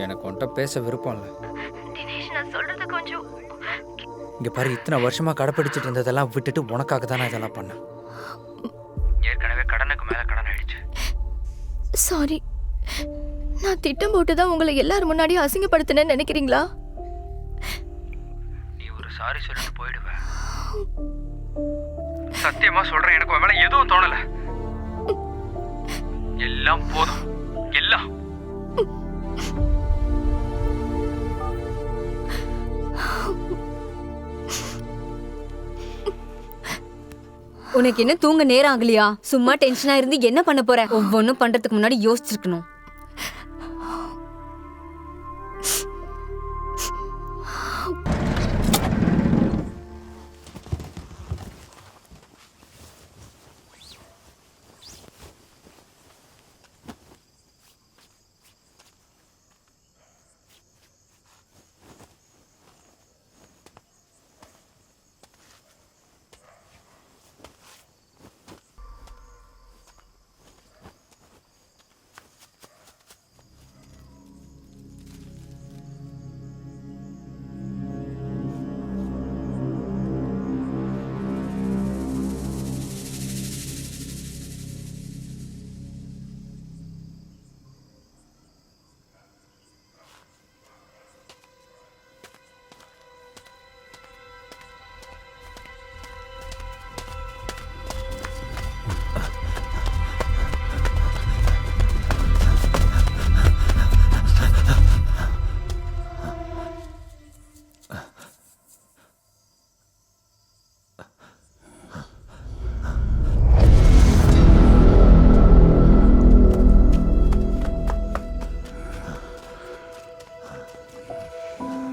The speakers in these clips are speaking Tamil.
எனக்கு உன்கிட்ட பேச விருப்பம் இல்லை. தினேஷ், நான் சொல்றது கொஞ்சம். இங்கே பாரு, இத்தனை வருஷமாக கடைப்பிடிச்சிட்டு இருந்ததெல்லாம் விட்டுட்டு உனக்காக தான் நான் இதெல்லாம் பண்ணேன். ஏற்கனவே கடனுக்கு மேலே கடன் ஆயிடுச்சு. சாரி. நான் திட்டம் போட்டு தான் உங்களை எல்லாரும் முன்னாடியும் அசிங்கப்படுத்தினேன்னு நினைக்கிறீங்களா? நீ ஒரு சாரி சொல்லிட்டு போயிடுவ. சத்தியமா சொல்றேன், எனக்கு உன் மேல எதுவும் தோணல. எல்லாம் போதும், எல்லாம். உனக்கு என்ன தூங்க நேரம் ஆகலையா? சும்மா டென்ஷனா இருந்து என்ன பண்ண போற? ஒவ்வொன்னும் பண்றதுக்கு முன்னாடி யோசிச்சிருக்கணும்.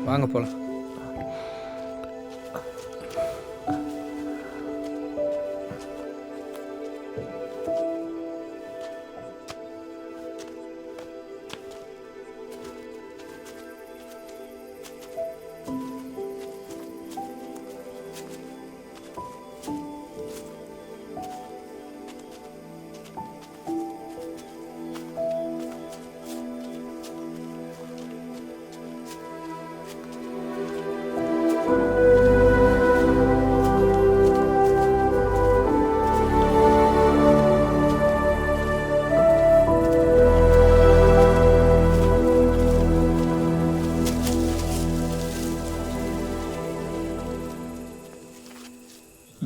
வாங்க போலாம்.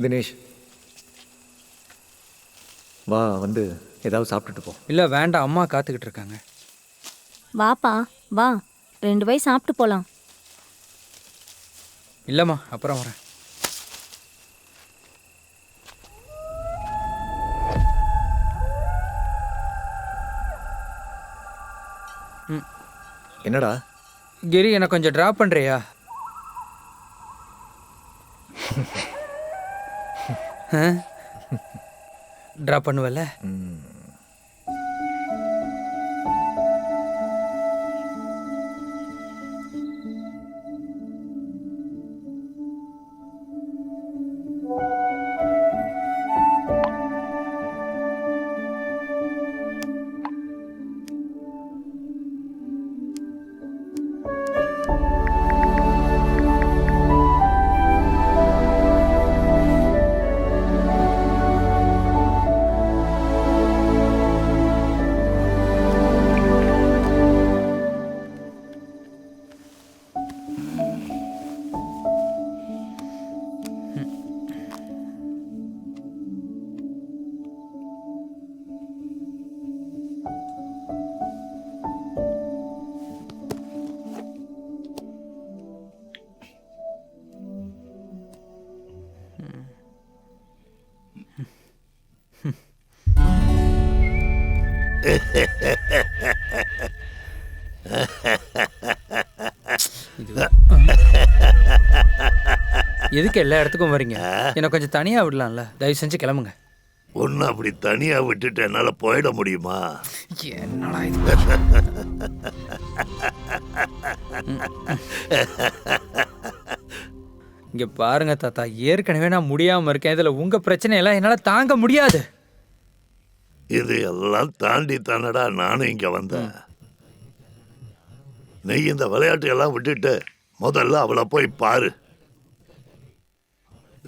தினேஷ், வா வந்து ஏதாவது சாப்பிட்டுட்டு போ. இல்லை வேண்டாம், அம்மா காத்துக்கிட்டு இருக்காங்க. வாப்பா வா, 2 வாய் சாப்பிட்டு போலாம். இல்லைம்மா, அப்புறம் வரேன். என்னடா? கிரி, என்னை கொஞ்சம் ட்ராப் பண்ணுறியா? ட்ராப் பண்ணுவல? எதுக்கு எல்லா இடத்துக்கும் வரீங்க? என்னை கொஞ்சம் தனியாக விடலாம்ல? தயவு செஞ்சு கிளம்புங்க. ஒன்று அப்படி தனியாக விட்டுட்டு என்னால் போயிட முடியுமா? என்னடா இது? இங்கே பாருங்க தாத்தா, ஏற்கனவே நான் முடியாமல் இருக்கேன். இதில் உங்கள் பிரச்சனையெல்லாம் என்னால் தாங்க முடியாது. இது எல்லாம் தாண்டி தானடா நானும் இங்கே வந்தேன். நீ இந்த விளையாட்டு எல்லாம் விட்டுட்டு முதல்ல அவளை போய் பாரு.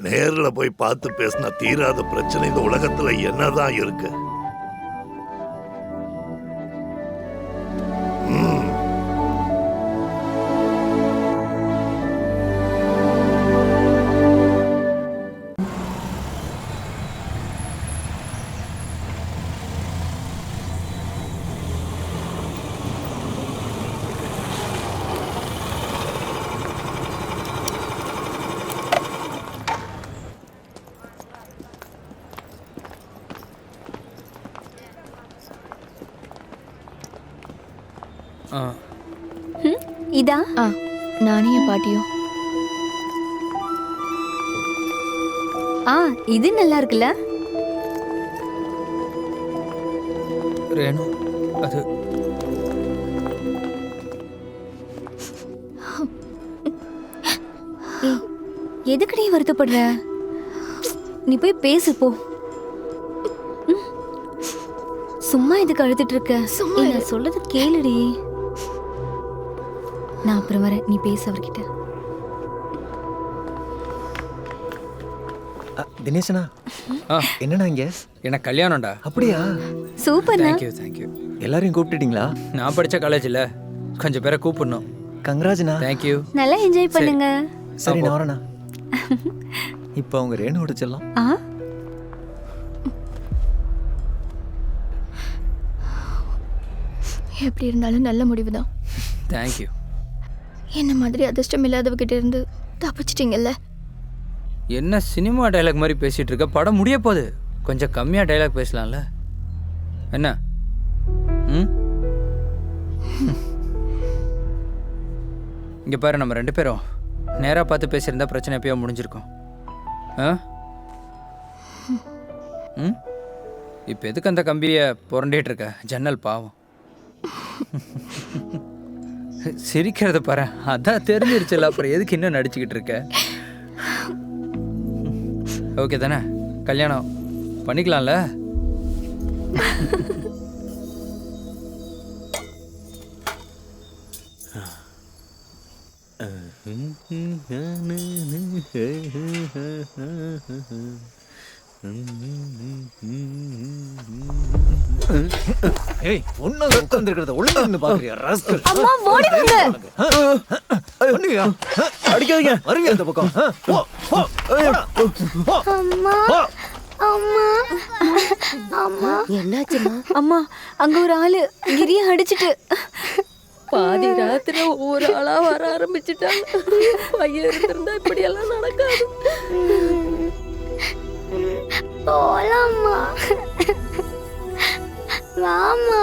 நேர்ல போய் பார்த்து பேசினா தீராத பிரச்சனை இந்த உலகத்துல என்னதான் இருக்கு? ஆ இதா ஆ நானே என் பாட்டியும். இது நல்லா இருக்குல்ல? ரேணு அது எதுக்குடி வருத்தப்படுற? நீ போய் பேசு போ. சும்மா எதுக்கு அழுதுட்டு இருக்க? சும்மா நான் சொல்றது கேளுடி. நான் அப்புறம் வரேன், நீ பேசு அவர்கிட்ட. தினேஷனா என்னண்ணா இங்க? எனக்கு கல்யாணம்டா. அப்படியா? சூப்பர்ண்ணா. Thank you thank you. எல்லாரையும் கூப்பிட்டுட்டீங்களா? நான் படித்த காலேஜில் கொஞ்சம் பேரை கூப்பிடணும். கங்க்ராஜ்ண்ணா. தேங்க்யூ. நல்லா என்ஜாய் பண்ணுங்க. சரி நான் வரேண்ணா. இப்போ அவங்க ரேணுவோட செல்லம். எப்படி இருந்தாலும் நல்ல முடிவு தான். தேங்க்யூ. என்ன மாதிரி அதிர்ஷ்டம் இல்லாதவகிட்ட இருந்து தப்பிச்சிட்டிங்கல்ல. என்ன சினிமா டைலாக் மாதிரி பேசிகிட்டு இருக்க? படம் முடிய போகுது, கொஞ்சம் கம்மியாக டைலாக் பேசலாம்ல. என்ன? ம் இங்கே பாரு, நம்ம 2 பேரும் நேராக பார்த்து பேசியிருந்தா பிரச்சனை எப்பயோ முடிஞ்சிருக்கும். ஆ ம் இப்போ எதுக்கு அந்த கம்பியை புரண்டிகிட்டு இருக்க? ஜன்னல் பாவம். சிரிக்கிறத பாரு, அதான் தெரிஞ்சிருச்சுல, அப்புறம் எதுக்கு இன்னும் நடிச்சுக்கிட்டு இருக்க? ஓகே தானே? கல்யாணம் பண்ணிக்கலாம்ல? ஏய் ஒண்ணு உட்கார்ந்திருக்கிறத ஒழுங்கா இருந்து பாக்குறியா ராஸ்கல்? அம்மா ஓடி வாங்க. பண்ணுங்க. அடிக்காதீங்க. வருங்க அந்த பக்கம். போ போ. அம்மா அம்மா அம்மா என்னாச்சுமா? அம்மா அங்க ஒரு ஆளு கிரிய அடிச்சிட்டு பாதி ராத்திரி ஒவ்வொரு ஆளா வர ஆரம்பிச்சுட்டாங்க. பையன் இருந்திருந்தா இப்படி எல்லாம் நடக்காது. போலாமா? வாமா.